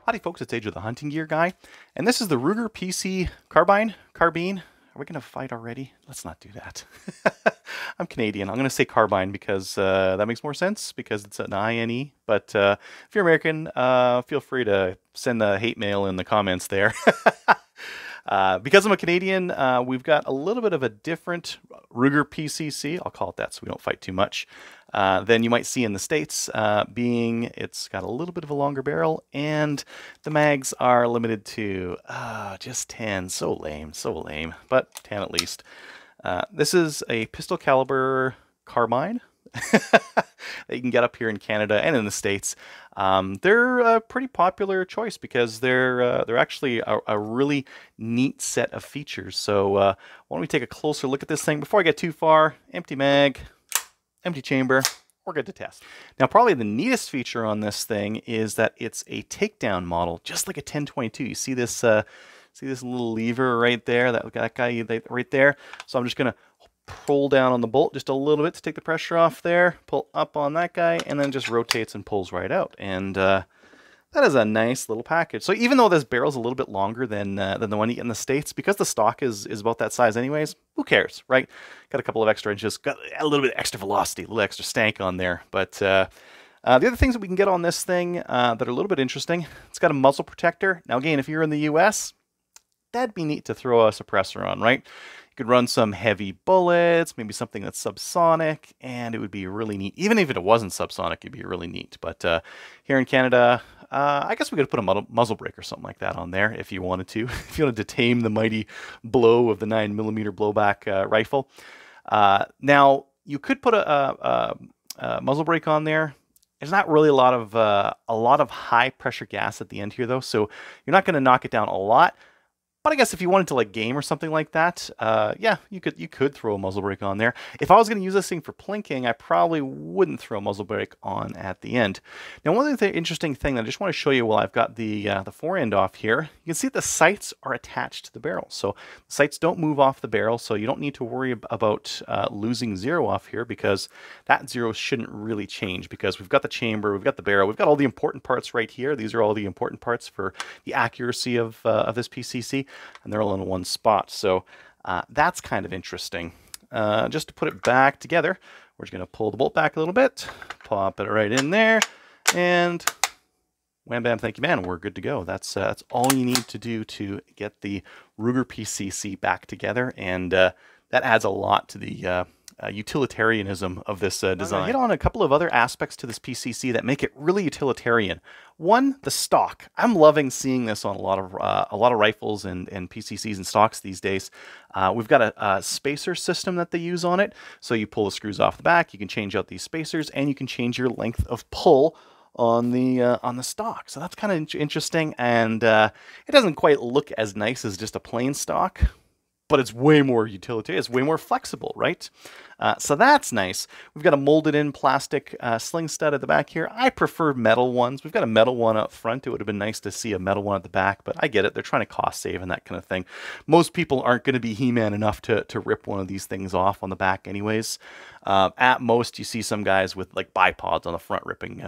Howdy folks, it's Age of the Hunting Gear Guy, and this is the Ruger PC Carbine. Are we going to fight already? Let's not do that. I'm Canadian. I'm going to say carbine because that makes more sense because it's an I-N-E. But if you're American, feel free to send the hate mail in the comments there. Because I'm a Canadian, we've got a little bit of a different Ruger PCC, I'll call it that so we don't fight too much, than you might see in the States, being it's got a little bit of a longer barrel, and the mags are limited to just 10. So lame, but 10 at least. This is a pistol caliber carbine that you can get up here in Canada and in the States. They're a pretty popular choice because they're actually a really neat set of features. So why don't we take a closer look at this thing before I get too far? Empty mag, empty chamber, we're good to test. Now probably the neatest feature on this thing is that it's a takedown model, just like a 1022. You see this little lever right there, that guy right there? So I'm just gonna pull down on the bolt just a little bit to take the pressure off there, pull up on that guy, and then just rotates and pulls right out. And that is a nice little package. So even though this barrel's a little bit longer than the one you get in the States, because the stock is about that size anyways, who cares, right? Got a couple of extra inches, got a little bit extra velocity, a little extra stank on there. But the other things that we can get on this thing that are a little bit interesting, it's got a muzzle protector. Now again, if you're in the US, that'd be neat to throw a suppressor on, right? You could run some heavy bullets, maybe something that's subsonic, and it would be really neat. Even if it wasn't subsonic, it'd be really neat. But here in Canada, I guess we could put a muzzle brake or something like that on there if you wanted to. If you wanted to tame the mighty blow of the 9mm blowback rifle. Now, you could put a muzzle brake on there. There's not really a lot of high pressure gas at the end here, though, so you're not going to knock it down a lot. But I guess if you wanted to like game or something like that, yeah, you could throw a muzzle brake on there. If I was going to use this thing for plinking, I probably wouldn't throw a muzzle brake on at the end. Now, one other interesting thing that I just want to show you while I've got the forend off here, you can see the sights are attached to the barrel. So the sights don't move off the barrel, so you don't need to worry about losing zero off here because that zero shouldn't really change because we've got the chamber, we've got the barrel, we've got all the important parts right here. These are all the important parts for the accuracy of this PCC. And they're all in one spot. So that's kind of interesting. Just to put it back together, we're just going to pull the bolt back a little bit, pop it right in there, and wham bam, thank you, man. We're good to go. That's all you need to do to get the Ruger PCC back together, and that adds a lot to the utilitarianism of this design. Hit on a couple of other aspects to this PCC that make it really utilitarian. One, the stock. I'm loving seeing this on a lot of rifles and PCCs and stocks these days. We've got a spacer system that they use on it. So you pull the screws off the back, you can change out these spacers, and you can change your length of pull on the stock. So that's kind of interesting, and it doesn't quite look as nice as just a plain stock, but it's way more utilitarian, it's way more flexible, right? So that's nice. We've got a molded in plastic sling stud at the back here. I prefer metal ones. We've got a metal one up front. It would have been nice to see a metal one at the back, but I get it. They're trying to cost save and that kind of thing. Most people aren't going to be He-Man enough to rip one of these things off on the back anyways. At most, you see some guys with like bipods on the front ripping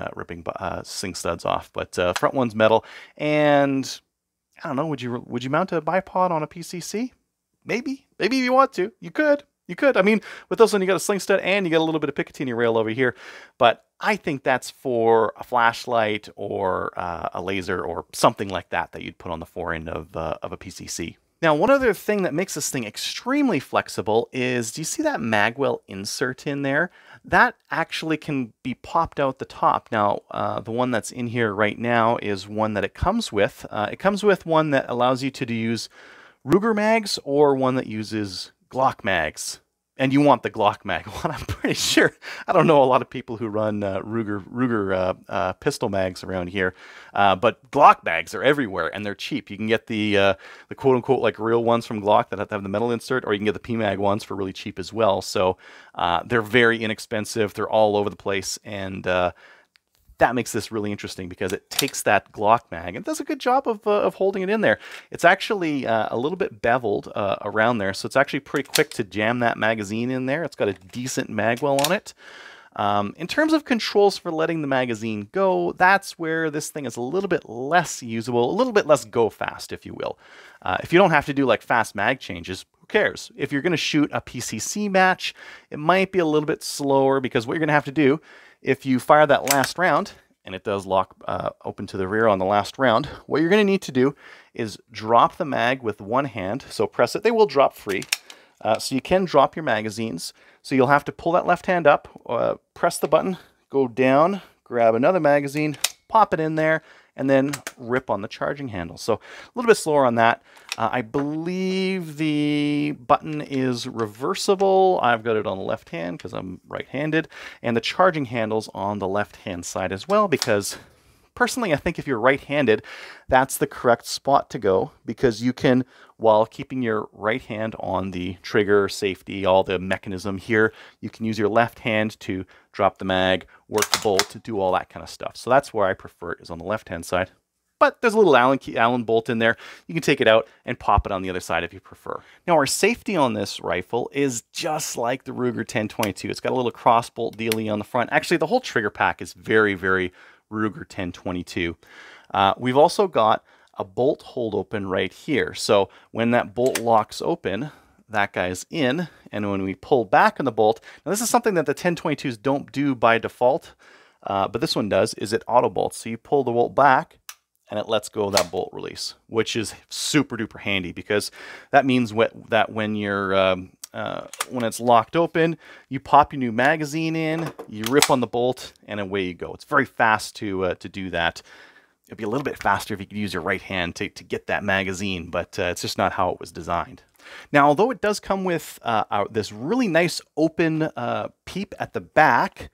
sling studs off, but front one's metal. And I don't know, would you mount a bipod on a PCC? Maybe if you want to, you could. I mean, with this one, you got a sling stud and you got a little bit of Picatinny rail over here. But I think that's for a flashlight or a laser or something like that you'd put on the forend of a PCC. Now, one other thing that makes this thing extremely flexible is, do you see that magwell insert in there? That actually can be popped out the top. Now, the one that's in here right now is one that it comes with. It comes with one that allows you to use Ruger mags or one that uses Glock mags. And you want the Glock mag one, I'm pretty sure. I don't know a lot of people who run Ruger pistol mags around here, but Glock mags are everywhere and they're cheap. You can get the quote-unquote like real ones from Glock that have to have the metal insert, or you can get the PMag ones for really cheap as well. So they're very inexpensive. They're all over the place, and that makes this really interesting because it takes that Glock mag and does a good job of holding it in there. It's actually a little bit beveled around there, so it's actually pretty quick to jam that magazine in there. It's got a decent magwell on it. In terms of controls for letting the magazine go, that's where this thing is a little bit less usable, a little bit less go fast, if you will. If you don't have to do like fast mag changes, who cares? If you're going to shoot a PCC match, it might be a little bit slower, because what you're going to have to do if you fire that last round, and it does lock open to the rear on the last round, what you're going to need to do is drop the mag with one hand. So press it. They will drop free. So you can drop your magazines. So you'll have to pull that left hand up, press the button, go down, grab another magazine, pop it in there, and then rip on the charging handle. So a little bit slower on that. I believe the button is reversible. I've got it on the left hand because I'm right-handed, and the charging handle's on the left-hand side as well, because personally, I think if you're right-handed, that's the correct spot to go, because you can, while keeping your right hand on the trigger, safety, all the mechanism here, you can use your left hand to drop the mag, work the bolt, do all that kind of stuff. So that's where I prefer it, is on the left-hand side. But there's a little Allen bolt in there. You can take it out and pop it on the other side if you prefer. Now, our safety on this rifle is just like the Ruger 1022. It's got a little cross bolt dealie on the front. Actually, the whole trigger pack is very, very Ruger 1022. We've also got a bolt hold open right here. So when that bolt locks open, that guy's in, and when we pull back on the bolt, now this is something that the 1022s don't do by default, but this one does, is it auto bolts. So you pull the bolt back, and it lets go of that bolt release, which is super duper handy, because that means that when you're when it's locked open, you pop your new magazine in, you rip on the bolt, and away you go. It's very fast to do that. It'd be a little bit faster if you could use your right hand to get that magazine, but it's just not how it was designed. Now, although it does come with this really nice open peep at the back,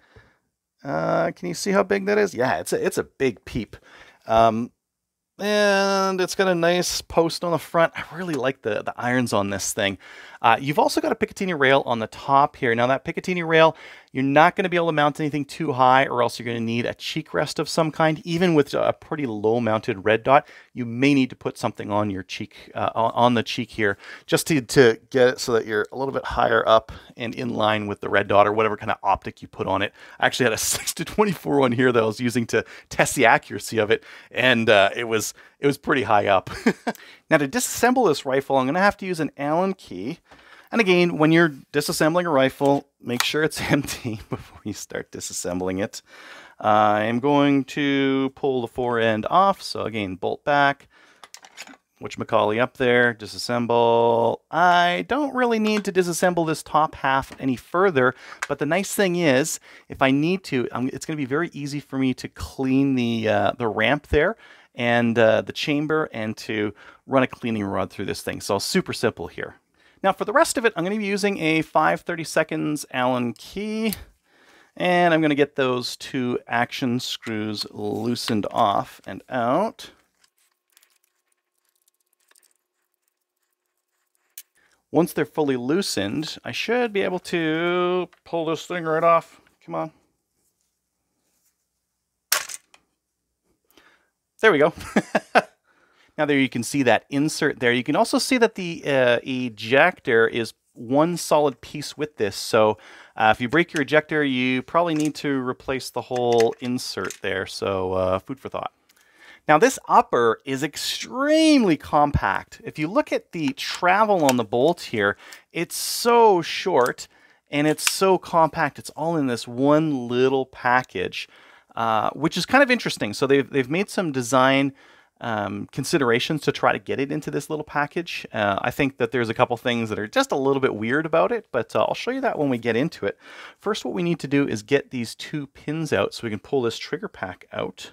can you see how big that is? Yeah, it's a big peep. And it's got a nice post on the front. I really like the irons on this thing. You've also got a Picatinny rail on the top here. Now, that Picatinny rail, you're not going to be able to mount anything too high, or else you're going to need a cheek rest of some kind. Even with a pretty low mounted red dot, you may need to put something on your cheek, on the cheek here, just to get it so that you're a little bit higher up and in line with the red dot, or whatever kind of optic you put on it. I actually had a 6-24 one here that I was using to test the accuracy of it, and it was pretty high up. Now, to disassemble this rifle, I'm going to have to use an Allen key. And again, when you're disassembling a rifle, make sure it's empty before you start disassembling it. I'm going to pull the fore end off. So again, bolt back, whatchamacallit up there, disassemble. I don't really need to disassemble this top half any further, but the nice thing is, if I need to, it's going to be very easy for me to clean the ramp there, and the chamber, and to run a cleaning rod through this thing. So super simple here. Now, for the rest of it, I'm going to be using a 5/32 Allen key, and I'm going to get those two action screws loosened off and out. Once they're fully loosened, I should be able to pull this thing right off. Come on. There we go. Now there you can see that insert there. You can also see that the ejector is one solid piece with this. So if you break your ejector, you probably need to replace the whole insert there. So food for thought. Now this upper is extremely compact. If you look at the travel on the bolt here, it's so short and it's so compact. It's all in this one little package. Which is kind of interesting. So they've made some design considerations to try to get it into this little package. I think that there's a couple things that are just a little bit weird about it, but I'll show you that when we get into it. First, what we need to do is get these two pins out so we can pull this trigger pack out.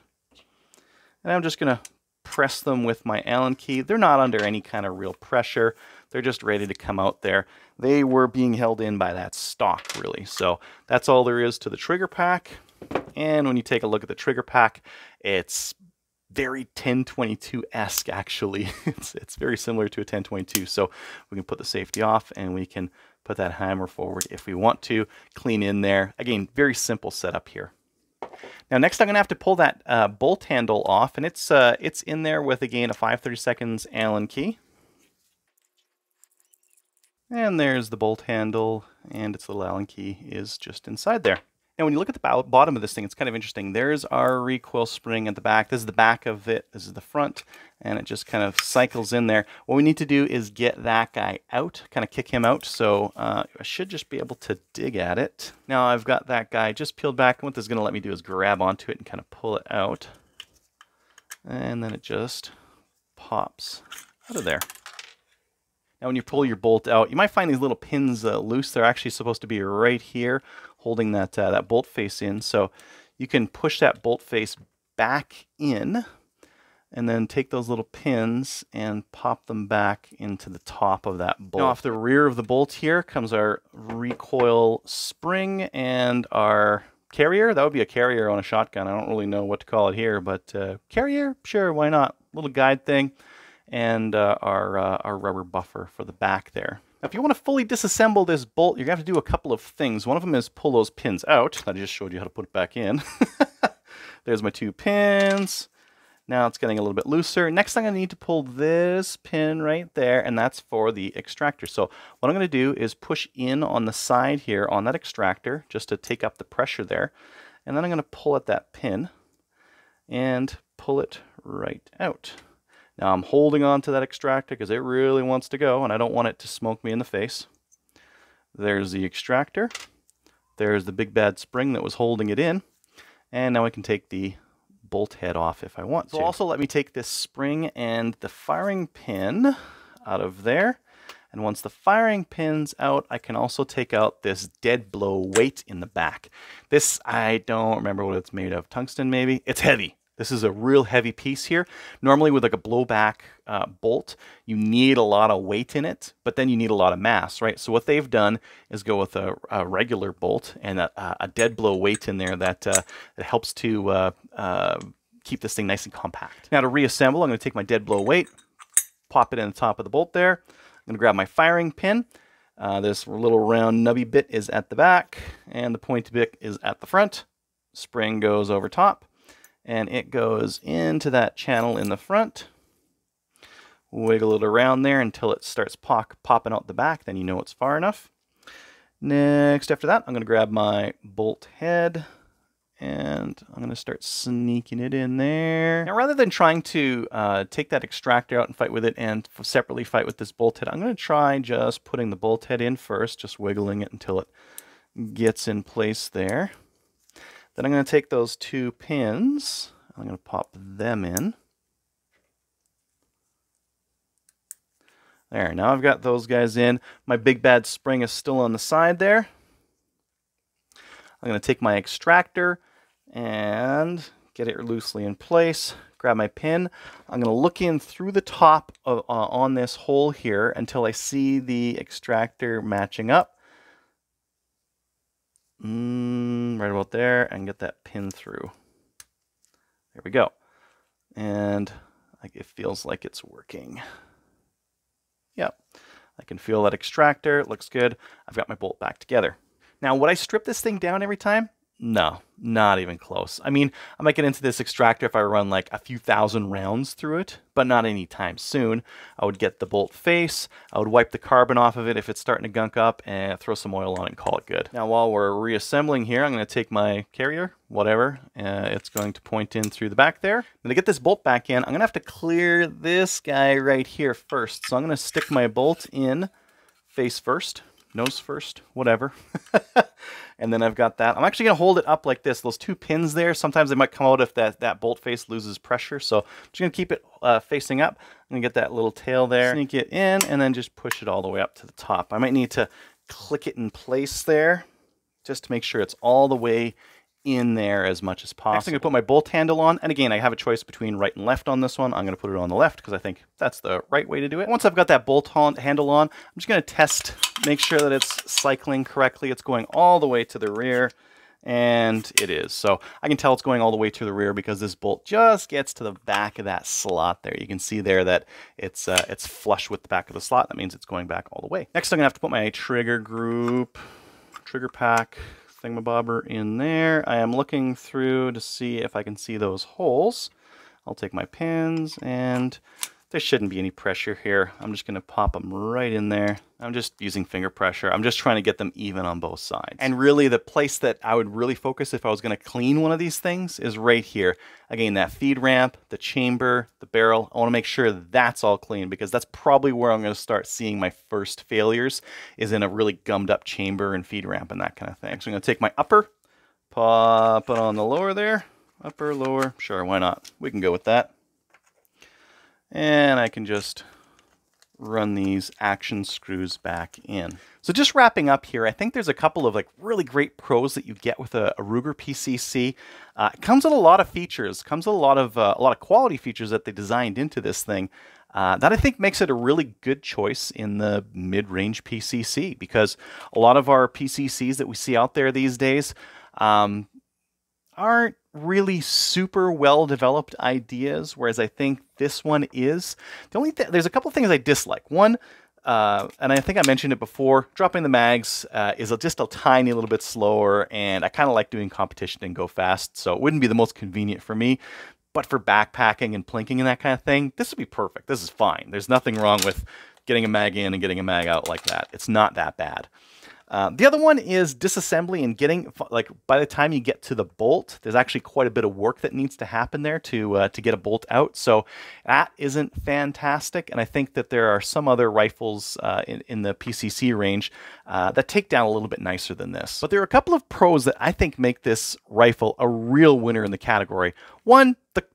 And I'm just going to press them with my Allen key. They're not under any kind of real pressure. They're just ready to come out there. They were being held in by that stock, really. So that's all there is to the trigger pack. And when you take a look at the trigger pack, it's very 1022-esque, actually. It's very similar to a 1022. So we can put the safety off, and we can put that hammer forward if we want to, clean in there. Again, very simple setup here. Now next I'm going to have to pull that bolt handle off, and it's in there with, again, a 5/32 Allen key. And there's the bolt handle, and its little Allen key is just inside there. Now, when you look at the bottom of this thing, it's kind of interesting. There's our recoil spring at the back. This is the back of it. This is the front, and it just kind of cycles in there. What we need to do is get that guy out, kind of kick him out. So I should just be able to dig at it. Now I've got that guy just peeled back, and what this is going to let me do is grab onto it and kind of pull it out. And then it just pops out of there. Now when you pull your bolt out, you might find these little pins loose. They're actually supposed to be right here holding that, that bolt face in. So you can push that bolt face back in and then take those little pins and pop them back into the top of that bolt. Now off the rear of the bolt here comes our recoil spring and our carrier. That would be a carrier on a shotgun. I don't really know what to call it here, but carrier, sure, why not? Little guide thing. And our rubber buffer for the back there. Now, if you want to fully disassemble this bolt, you're going to have to do a couple of things. One of them is pull those pins out. I just showed you how to put it back in. There's my 2 pins. Now it's getting a little bit looser. Next thing I need to pull this pin right there, and that's for the extractor. So what I'm going to do is push in on the side here on that extractor just to take up the pressure there. And then I'm going to pull at that pin and pull it right out. Now I'm holding on to that extractor because it really wants to go and I don't want it to smoke me in the face. There's the extractor. There's the big bad spring that was holding it in. And now I can take the bolt head off if I want to. So also let me take this spring and the firing pin out of there. And once the firing pin's out, I can also take out this dead blow weight in the back. This, I don't remember what it's made of. Tungsten maybe? It's heavy. This is a real heavy piece here. Normally with like a blowback bolt, you need a lot of weight in it, but then you need a lot of mass, right? So what they've done is go with a regular bolt and a dead blow weight in there that helps to keep this thing nice and compact. Now to reassemble, I'm going to take my dead blow weight, pop it in the top of the bolt there. I'm going to grab my firing pin. This little round nubby bit is at the back and the pointy bit is at the front. Spring goes over top. And it goes into that channel in the front. Wiggle it around there until it starts popping out the back. Then you know it's far enough. Next, after that, I'm going to grab my bolt head. And I'm going to start sneaking it in there. Now, rather than trying to take that extractor out and fight with it and separately fight with this bolt head, I'm going to try just putting the bolt head in first. Just wiggling it until it gets in place there. Then I'm going to take those 2 pins, I'm going to pop them in. There, now I've got those guys in. My big bad spring is still on the side there. I'm going to take my extractor and get it loosely in place. Grab my pin. I'm going to look in through the top of, on this hole here until I see the extractor matching up. Right about there, and get that pin through. There we go. And it feels like it's working. Yep. I can feel that extractor. It looks good. I've got my bolt back together. Now, would I strip this thing down every time? No, not even close. I mean, I might get into this extractor if I run like a few thousand rounds through it, but not anytime soon. I would get the bolt face, I would wipe the carbon off of it if it's starting to gunk up, and throw some oil on it and call it good. Now, while we're reassembling here, I'm going to take my carrier, whatever, it's going to point in through the back there. And to get this bolt back in, I'm going to have to clear this guy right here first. So I'm going to stick my bolt in face first. Nose first, whatever. And then I've got that. I'm actually going to hold it up like this. Those 2 pins there, sometimes they might come out if that bolt face loses pressure. So I'm just going to keep it facing up. I'm going to get that little tail there, sneak it in, and then just push it all the way up to the top. I might need to click it in place there just to make sure it's all the way in there as much as possible. Next, I'm going to put my bolt handle on, and again, I have a choice between right and left on this one. I'm going to put it on the left because I think that's the right way to do it. Once I've got that bolt handle on, I'm just going to test, make sure that it's cycling correctly. It's going all the way to the rear, and it is. So I can tell it's going all the way to the rear because this bolt just gets to the back of that slot there. You can see there that it's flush with the back of the slot. That means it's going back all the way. Next, I'm going to have to put my trigger group, trigger pack, thingamabobber in there. I am looking through to see if I can see those holes. I'll take my pins and There shouldn't be any pressure here. I'm just going to pop them right in there. I'm just using finger pressure. I'm just trying to get them even on both sides. And really the place that I would really focus if I was going to clean one of these things is right here. Again, that feed ramp, the chamber, the barrel. I want to make sure that's all clean because that's probably where I'm going to start seeing my first failures, is in a really gummed up chamber and feed ramp and that kind of thing. So I'm going to take my upper, pop it on the lower there. Upper, lower, sure, why not? We can go with that. And I can just run these action screws back in. So just wrapping up here, I think there's a couple of like really great pros that you get with a Ruger PCC. It comes with a lot of features, comes with a lot of quality features that they designed into this thing. That I think makes it a really good choice in the mid-range PCC, because a lot of our PCCs that we see out there these days aren't really super well-developed ideas, whereas I think this one is. The only there's a couple things I dislike. One, and I think I mentioned it before, dropping the mags is just a tiny little bit slower, and I kind of like doing competition and go fast, so it wouldn't be the most convenient for me. But for backpacking and plinking and that kind of thing, this would be perfect. This is fine. There's nothing wrong with getting a mag in and getting a mag out like that. It's not that bad. The other one is disassembly and getting, like, by the time you get to the bolt, there's actually quite a bit of work that needs to happen there to get a bolt out. So that isn't fantastic. And I think that there are some other rifles in the PCC range that take down a little bit nicer than this. But there are a couple of pros that I think make this rifle a real winner in the category. One, the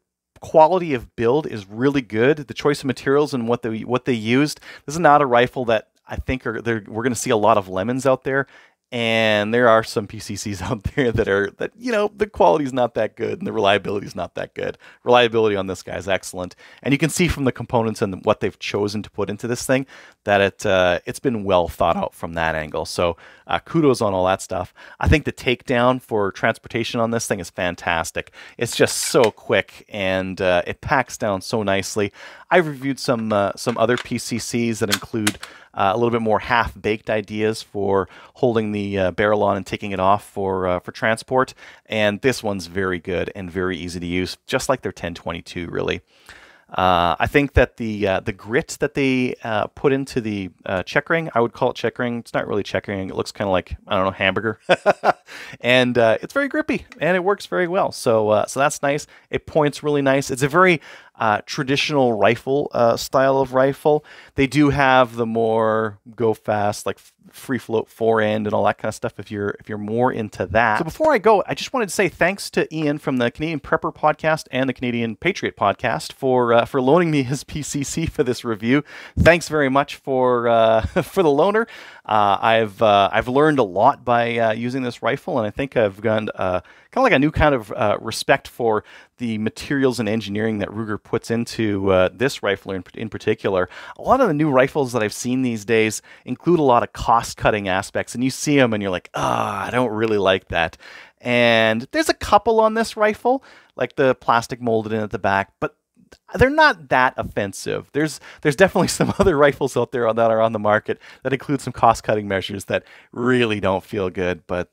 quality of build is really good. The choice of materials and what they used. This is not a rifle that I think we're going to see a lot of lemons out there, and there are some PCCs out there that you know, the quality's not that good and the reliability's not that good. Reliability on this guy is excellent, and you can see from the components and what they've chosen to put into this thing that it's been well thought out from that angle. So kudos on all that stuff. I think the takedown for transportation on this thing is fantastic. It's just so quick, and it packs down so nicely. I've reviewed some other PCCs that include a little bit more half-baked ideas for holding the barrel on and taking it off for transport, and this one's very good and very easy to use, just like their 1022 really. I think that the grit that they put into the check ring, I would call it check ring. It's not really check ring. It looks kind of like, I don't know, hamburger. And it's very grippy, and it works very well. So that's nice. It points really nice. It's a very traditional rifle style of rifle. They do have the more go fast, like free float forend and all that kind of stuff if you're more into that. So before I go, I just wanted to say thanks to Ian from the Canadian Prepper podcast and the Canadian Patriot podcast for loaning me his PCC for this review. Thanks very much for the loaner. I've learned a lot by using this rifle, and I think I've gotten kind of like a new kind of respect for the materials and engineering that Ruger puts into this rifle in particular. A lot of the new rifles that I've seen these days include a lot of cost-cutting aspects, and you see them and you're like, I don't really like that. And there's a couple on this rifle, like the plastic molded in at the back, but they're not that offensive. There's definitely some other rifles out there that are on the market that include some cost-cutting measures that really don't feel good, but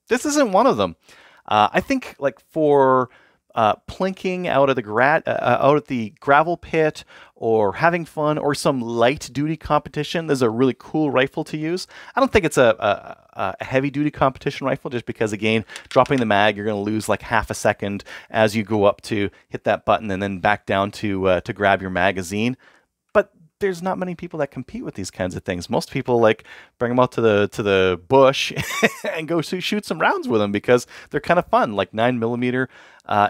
this isn't one of them. I think, like, for plinking out of the gravel pit, or having fun, or some light duty competition, this is a really cool rifle to use. I don't think it's a heavy duty competition rifle, just because, again, dropping the mag, you're going to lose like half a second as you go up to hit that button and then back down to grab your magazine. But there's not many people that compete with these kinds of things. Most people like bring them out to the bush and go shoot some rounds with them because they're kind of fun. Like 9mm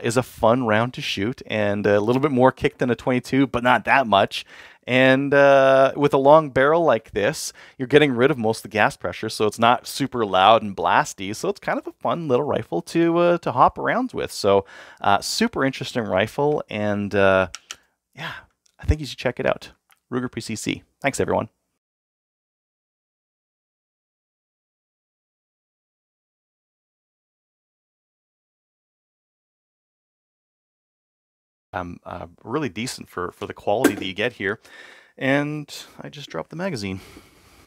is a fun round to shoot, and a little bit more kick than a 22, but not that much. And with a long barrel like this, you're getting rid of most of the gas pressure, so it's not super loud and blasty. So it's kind of a fun little rifle to hop around with. So super interesting rifle, and yeah, I think you should check it out. Ruger PCC. Thanks, everyone. Really decent for the quality that you get here. And I just dropped the magazine.